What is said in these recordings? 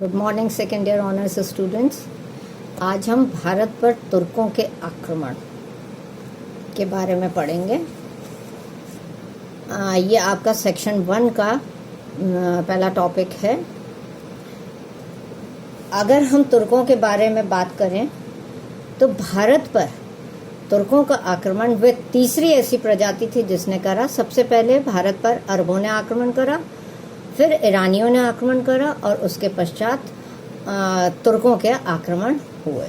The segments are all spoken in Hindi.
Good morning second year honours students. आज हम भारत पर तुर्कों के आक्रमण के बारे में पढ़ेंगे। ये आपका सेक्शन 1 का पहला टॉपिक है। अगर हम तुर्कों के बारे में बात करें तो भारत पर तुर्कों का आक्रमण वे तीसरी ऐसी प्रजाति थी जिसने करा। सबसे पहले भारत पर अरबों ने आक्रमण करा, फिर ईरानियों ने आक्रमण करा और उसके पश्चात तुर्कों के आक्रमण हुए।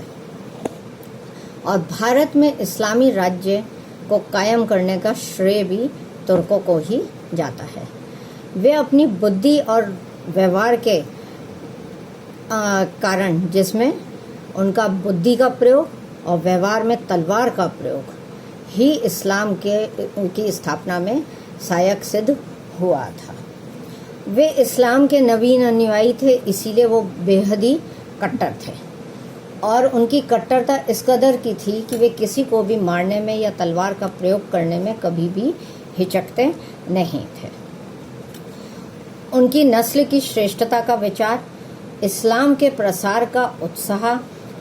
और भारत में इस्लामी राज्य को कायम करने का श्रेय भी तुर्कों को ही जाता है। वे अपनी बुद्धि और व्यवहार के कारण, जिसमें उनका बुद्धि का प्रयोग और व्यवहार में तलवार का प्रयोग ही इस्लाम की स्थापना में सहायक सिद्ध हुआ था। वे इस्लाम के नवीन अनुयायी थे, इसीलिए वो बेहद ही कट्टर थे और उनकी कट्टरता इस कदर की थी कि वे किसी को भी मारने में या तलवार का प्रयोग करने में कभी भी हिचकते नहीं थे। उनकी नस्ल की श्रेष्ठता का विचार, इस्लाम के प्रसार का उत्साह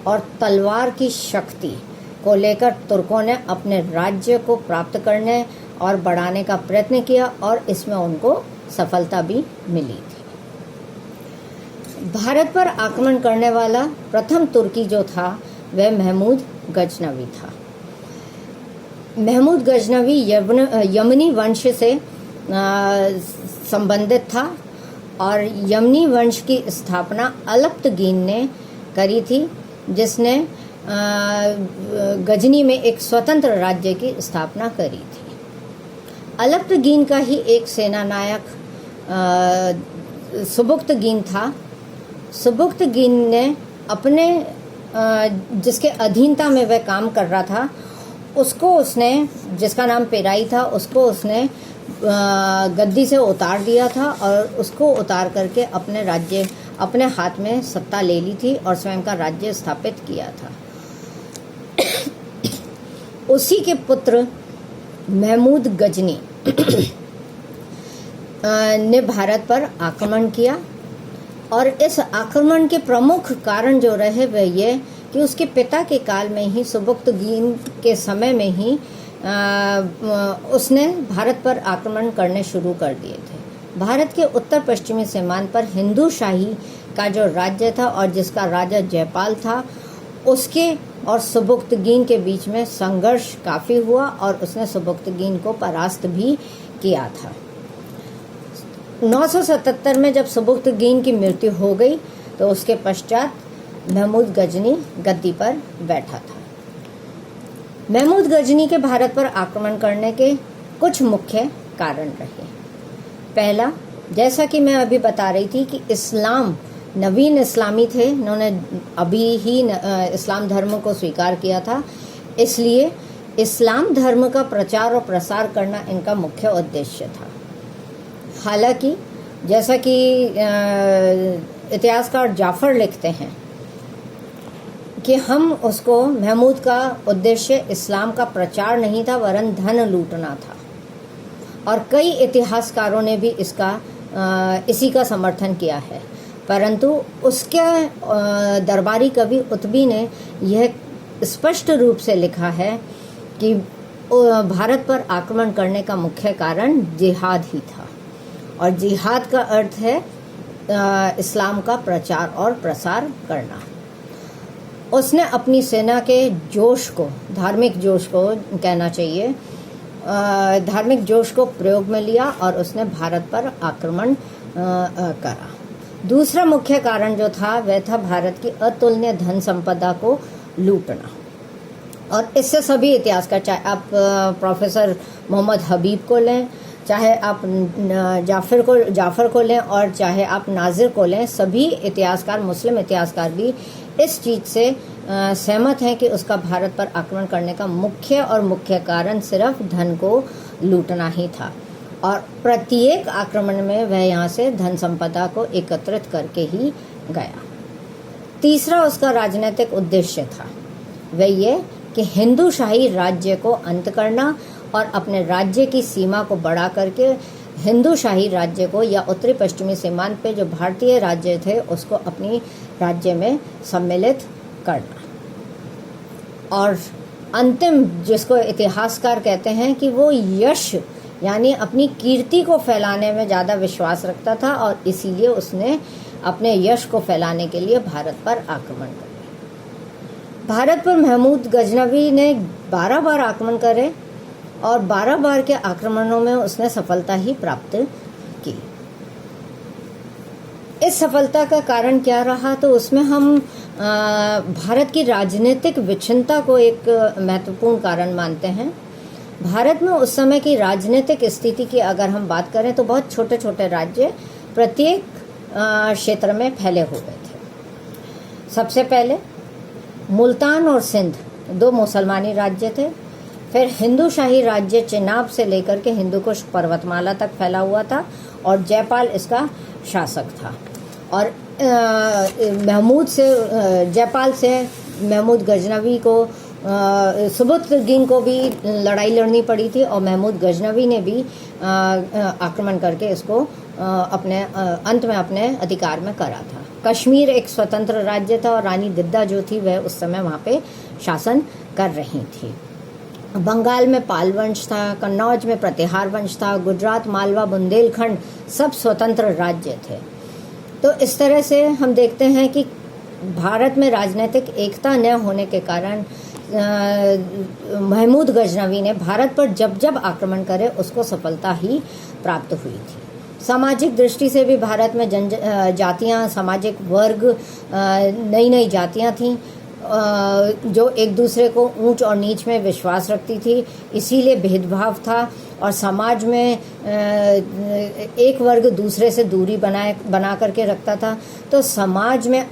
और तलवार की शक्ति को लेकर तुर्कों ने अपने राज्य को प्राप्त करने और बढ़ाने का प्रयत्न किया और इसमें उनको सफलता भी मिली थी। भारत पर आक्रमण करने वाला प्रथम तुर्की जो था वह महमूद गजनवी था। महमूद गजनवी यमनी वंश से संबंधित था और यमनी वंश की स्थापना अलप्तगीन ने करी थी, जिसने गजनी में एक स्वतंत्र राज्य की स्थापना करी थी। अलप्तगीन का ही एक सेनानायक सुबुक्तगीन था। सुबुक्तगीन ने अपने जिसके अधीनता में वह काम कर रहा था उसको उसने, जिसका नाम पेराई था, उसको उसने गद्दी से उतार दिया था और उसको उतार करके अपने हाथ में सत्ता ले ली थी और स्वयं का राज्य स्थापित किया था। उसी के पुत्र महमूद गजनी ने भारत पर आक्रमण किया और इस आक्रमण के प्रमुख कारण जो रहे वह ये कि उसके पिता के काल में ही, सुबुक्तगीन के समय में ही उसने भारत पर आक्रमण करने शुरू कर दिए थे। भारत के उत्तर पश्चिमी सीमांत पर हिंदू शाही का जो राज्य था और जिसका राजा जयपाल था, उसके और सुबुक्तगीन के बीच में संघर्ष काफ़ी हुआ और उसने सुबुक्तगीन को परास्त भी किया था। 977 में जब सुबुक्तगीन की मृत्यु हो गई तो उसके पश्चात महमूद गजनी गद्दी पर बैठा था। महमूद गजनी के भारत पर आक्रमण करने के कुछ मुख्य कारण रहे। पहला, जैसा कि मैं अभी बता रही थी कि इस्लाम नवीन इस्लामी थे, इन्होंने अभी ही इस्लाम धर्म को स्वीकार किया था, इसलिए इस्लाम धर्म का प्रचार और प्रसार करना इनका मुख्य उद्देश्य था। हालांकि जैसा कि इतिहासकार जाफर लिखते हैं कि हम उसको, महमूद का उद्देश्य इस्लाम का प्रचार नहीं था वरन धन लूटना था, और कई इतिहासकारों ने भी इसी का समर्थन किया है। परंतु उसके दरबारी कवि उत्बी ने यह स्पष्ट रूप से लिखा है कि भारत पर आक्रमण करने का मुख्य कारण जिहाद ही था, और जिहाद का अर्थ है इस्लाम का प्रचार और प्रसार करना। उसने अपनी सेना के जोश को, धार्मिक जोश को कहना चाहिए, धार्मिक जोश को प्रयोग में लिया और उसने भारत पर आक्रमण करा। दूसरा मुख्य कारण जो था वह था भारत की अतुलनीय धन संपदा को लूटना, और इससे सभी इतिहासकार, चाहे आप प्रोफेसर मोहम्मद हबीब को लें, चाहे आप जाफर को लें और चाहे आप नाजिर को लें, सभी इतिहासकार, मुस्लिम इतिहासकार भी इस चीज़ से सहमत हैं कि उसका भारत पर आक्रमण करने का मुख्य कारण सिर्फ धन को लूटना ही था, और प्रत्येक आक्रमण में वह यहाँ से धन संपदा को एकत्रित करके ही गया। तीसरा उसका राजनीतिक उद्देश्य था, वह ये कि हिंदू शाही राज्य को अंत करना और अपने राज्य की सीमा को बढ़ा करके हिंदू शाही राज्य को या उत्तरी पश्चिमी सीमांत पे जो भारतीय राज्य थे उसको अपनी राज्य में सम्मिलित करना। और अंतिम जिसको इतिहासकार कहते हैं कि वो यश यानी अपनी कीर्ति को फैलाने में ज़्यादा विश्वास रखता था और इसीलिए उसने अपने यश को फैलाने के लिए भारत पर आक्रमण कर लिया। भारत पर महमूद गजनवी ने 12 बार आक्रमण करे और 12 बार के आक्रमणों में उसने सफलता ही प्राप्त की। इस सफलता का कारण क्या रहा, तो उसमें हम भारत की राजनीतिक विच्छिन्नता को एक महत्वपूर्ण कारण मानते हैं। भारत में उस समय की राजनीतिक स्थिति की अगर हम बात करें तो बहुत छोटे छोटे राज्य प्रत्येक क्षेत्र में फैले हुए थे। सबसे पहले मुल्तान और सिंध 2 मुसलमानी राज्य थे। फिर हिंदू शाही राज्य चेनाब से लेकर के हिंदू कुश पर्वतमाला तक फैला हुआ था और जयपाल इसका शासक था। और जयपाल से महमूद गजनवी को सुबुतगिन को भी लड़ाई लड़नी पड़ी थी और महमूद गजनवी ने भी आक्रमण करके इसको अपने अंत में अपने अधिकार में करा था। कश्मीर एक स्वतंत्र राज्य था और रानी दिद्दा जो थी वह उस समय वहाँ पे शासन कर रही थी। बंगाल में पाल वंश था, कन्नौज में प्रतिहार वंश था, गुजरात, मालवा, बुंदेलखंड सब स्वतंत्र राज्य थे। तो इस तरह से हम देखते हैं कि भारत में राजनीतिक एकता न होने के कारण महमूद गजनवी ने भारत पर जब जब आक्रमण करे उसको सफलता ही प्राप्त हुई थी। सामाजिक दृष्टि से भी भारत में जातियाँ, सामाजिक वर्ग, नई नई जातियाँ थीं जो एक दूसरे को ऊंच और नीच में विश्वास रखती थी, इसीलिए भेदभाव था और समाज में एक वर्ग दूसरे से दूरी बना करके रखता था। तो समाज में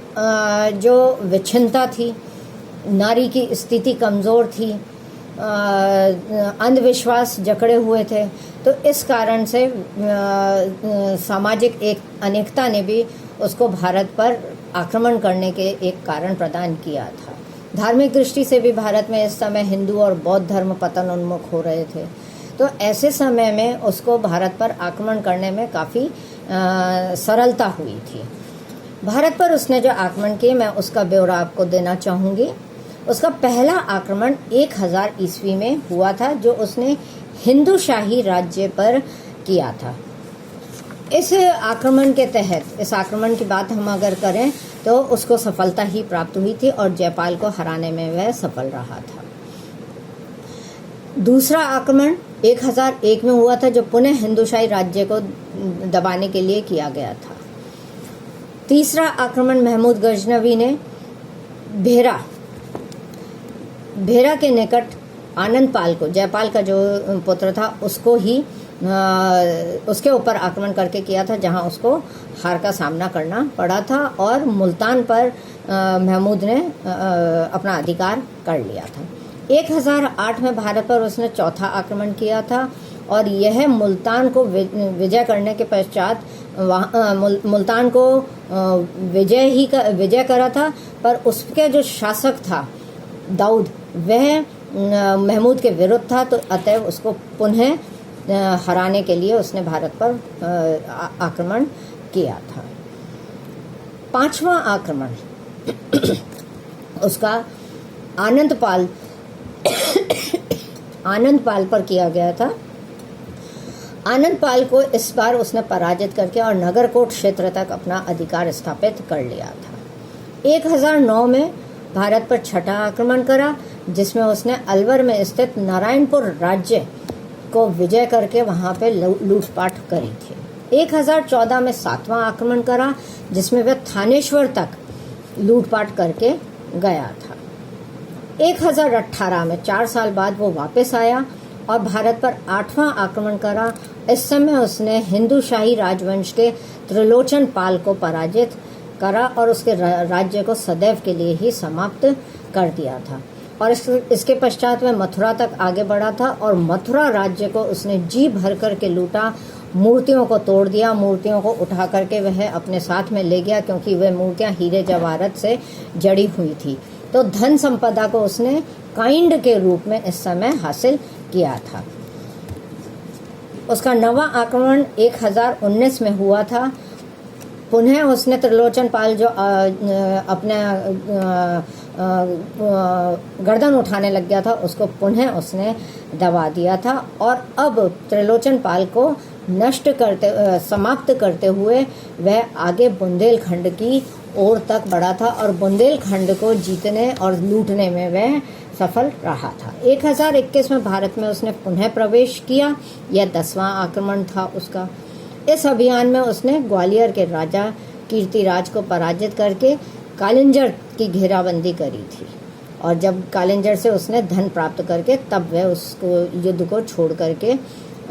जो विच्छिन्नता थी, नारी की स्थिति कमज़ोर थी, अंधविश्वास जकड़े हुए थे। तो इस कारण से सामाजिक एक अनेकता ने भी उसको भारत पर आक्रमण करने के एक कारण प्रदान किया था। धार्मिक दृष्टि से भी भारत में इस समय हिंदू और बौद्ध धर्म पतन उन्मुख हो रहे थे। तो ऐसे समय में उसको भारत पर आक्रमण करने में काफ़ी सरलता हुई थी। भारत पर उसने जो आक्रमण किए मैं उसका ब्यौरा आपको देना चाहूँगी। उसका पहला आक्रमण 1000 ईस्वी में हुआ था जो उसने हिंदू शाही राज्य पर किया था। इस आक्रमण के तहत, इस आक्रमण की बात हम अगर करें तो उसको सफलता ही प्राप्त हुई थी और जयपाल को हराने में वह सफल रहा था। दूसरा आक्रमण 1001 में हुआ था जो पुनः हिंदू शाही राज्य को दबाने के लिए किया गया था। तीसरा आक्रमण महमूद गजनवी ने भेरा के निकट आनंदपाल को, जयपाल का जो पुत्र था, उसको ही उसके ऊपर आक्रमण करके किया था जहां उसको हार का सामना करना पड़ा था और मुल्तान पर महमूद ने अपना अधिकार कर लिया था। 1008 में भारत पर उसने चौथा आक्रमण किया था और यह मुल्तान को विजय करने के पश्चात मुल्तान को विजय करा था, पर उसके जो शासक था दाऊद वह महमूद के विरुद्ध था, तो अतएव उसको पुनः हराने के लिए उसने भारत पर आक्रमण किया था। पांचवा आक्रमण उसका आनंदपाल पर किया गया था। आनंदपाल को इस बार उसने पराजित करके और नगरकोट क्षेत्र तक अपना अधिकार स्थापित कर लिया था। 1009 में भारत पर छठा आक्रमण करा जिसमें उसने अलवर में स्थित नारायणपुर राज्य को विजय करके वहां पे लूटपाट करी थी। 1014 में सातवां आक्रमण करा जिसमें वह थानेश्वर तक लूटपाट करके गया था। 1018 में 4 साल बाद वो वापस आया और भारत पर आठवां आक्रमण करा। इस समय उसने हिंदू शाही राजवंश के त्रिलोचन पाल को पराजित करा और उसके राज्य को सदैव के लिए ही समाप्त कर दिया था। और इसके पश्चात वह मथुरा तक आगे बढ़ा था और मथुरा राज्य को उसने जी भर कर के लूटा, मूर्तियों को तोड़ दिया, मूर्तियों को उठा करके वह अपने साथ में ले गया क्योंकि वह मूर्तियां हीरे जवाहरात से जड़ी हुई थी। तो धन संपदा को उसने काइंड के रूप में इस समय हासिल किया था। उसका नवा आक्रमण 1019 में हुआ था। पुनः उसने त्रिलोचन पाल जो अपने गर्दन उठाने लग गया था, उसको पुनः उसने दबा दिया था। और अब त्रिलोचन पाल को समाप्त करते हुए वह आगे बुंदेलखंड की ओर तक बढ़ा था और बुंदेलखंड को जीतने और लूटने में वह सफल रहा था। 1021 में भारत में उसने पुनः प्रवेश किया। यह 10वां आक्रमण था उसका। इस अभियान में उसने ग्वालियर के राजा कीर्तिराज को पराजित करके कालिंजर की घेराबंदी करी थी। और जब कालिंजर से उसने धन प्राप्त करके तब वह उसको युद्ध को छोड़ करके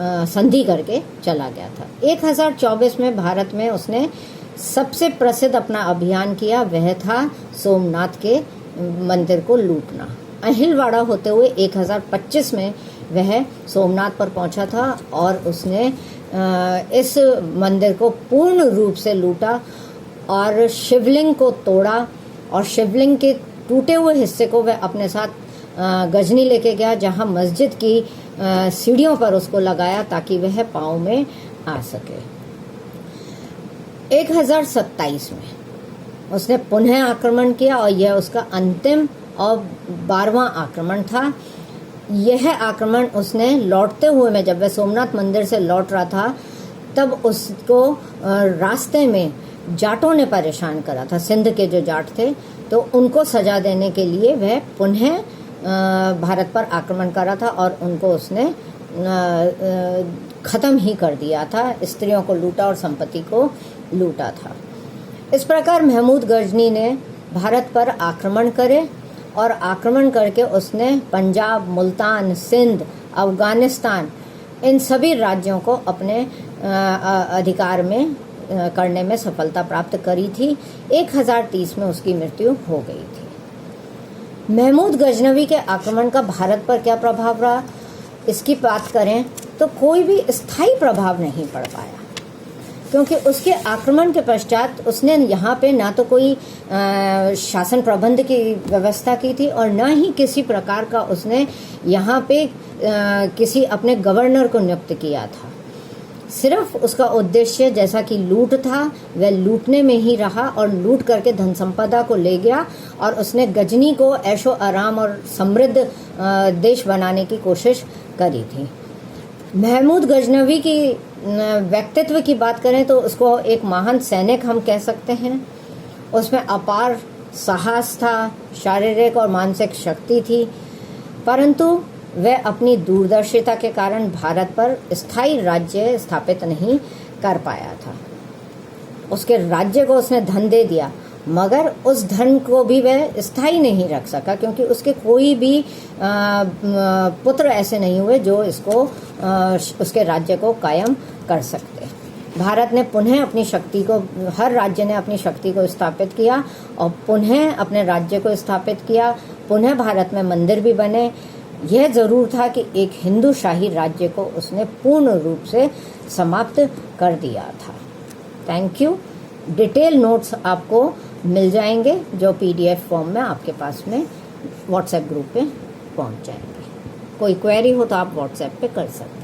संधि करके चला गया था। 1024 में भारत में उसने सबसे प्रसिद्ध अपना अभियान किया, वह था सोमनाथ के मंदिर को लूटना। अहिलवाड़ा होते हुए 1025 में वह सोमनाथ पर पहुंचा था और उसने इस मंदिर को पूर्ण रूप से लूटा और शिवलिंग को तोड़ा और शिवलिंग के टूटे हुए हिस्से को वह अपने साथ गजनी लेके गया, जहां मस्जिद की सीढ़ियों पर उसको लगाया ताकि वह पाँव में आ सके। 1027 में उसने पुनः आक्रमण किया और यह उसका अंतिम और 12वां आक्रमण था। यह आक्रमण उसने लौटते हुए में, जब वह सोमनाथ मंदिर से लौट रहा था तब उसको रास्ते में जाटों ने परेशान करा था। सिंध के जो जाट थे तो उनको सजा देने के लिए वह पुनः भारत पर आक्रमण करा था और उनको उसने ख़त्म ही कर दिया था। स्त्रियों को लूटा और संपत्ति को लूटा था। इस प्रकार महमूद गजनी ने भारत पर आक्रमण करे और आक्रमण करके उसने पंजाब, मुल्तान, सिंध, अफगानिस्तान इन सभी राज्यों को अपने अधिकार में करने में सफलता प्राप्त करी थी। 1030 में उसकी मृत्यु हो गई थी। महमूद गजनवी के आक्रमण का भारत पर क्या प्रभाव रहा, इसकी बात करें तो कोई भी स्थायी प्रभाव नहीं पड़ पाया, क्योंकि उसके आक्रमण के पश्चात उसने यहाँ पे ना तो कोई शासन प्रबंध की व्यवस्था की थी और ना ही किसी प्रकार का उसने यहाँ पे किसी अपने गवर्नर को नियुक्त किया था। सिर्फ उसका उद्देश्य जैसा कि लूट था वह लूटने में ही रहा और लूट करके धन संपदा को ले गया और उसने गजनी को ऐशो आराम और समृद्ध देश बनाने की कोशिश करी थी। महमूद गजनवी की व्यक्तित्व की बात करें तो उसको एक महान सैनिक हम कह सकते हैं। उसमें अपार साहस था, शारीरिक और मानसिक शक्ति थी, परंतु वह अपनी दूरदर्शिता के कारण भारत पर स्थायी राज्य स्थापित नहीं कर पाया था। उसके राज्य को उसने धन दे दिया, मगर उस धन को भी वह स्थायी नहीं रख सका, क्योंकि उसके कोई भी पुत्र ऐसे नहीं हुए जो इसको उसके राज्य को कायम कर सकते। भारत ने पुनः अपनी शक्ति को, हर राज्य ने अपनी शक्ति को स्थापित किया और पुनः अपने राज्य को स्थापित किया। पुनः भारत में मंदिर भी बने। यह जरूर था कि एक हिंदू शाही राज्य को उसने पूर्ण रूप से समाप्त कर दिया था। Thank you. डिटेल नोट्स आपको मिल जाएंगे जो PDF फॉर्म में आपके पास में व्हाट्सएप ग्रुप पे पहुंच जाएंगे। कोई क्वेरी हो तो आप व्हाट्सएप पे कर सकते हैं।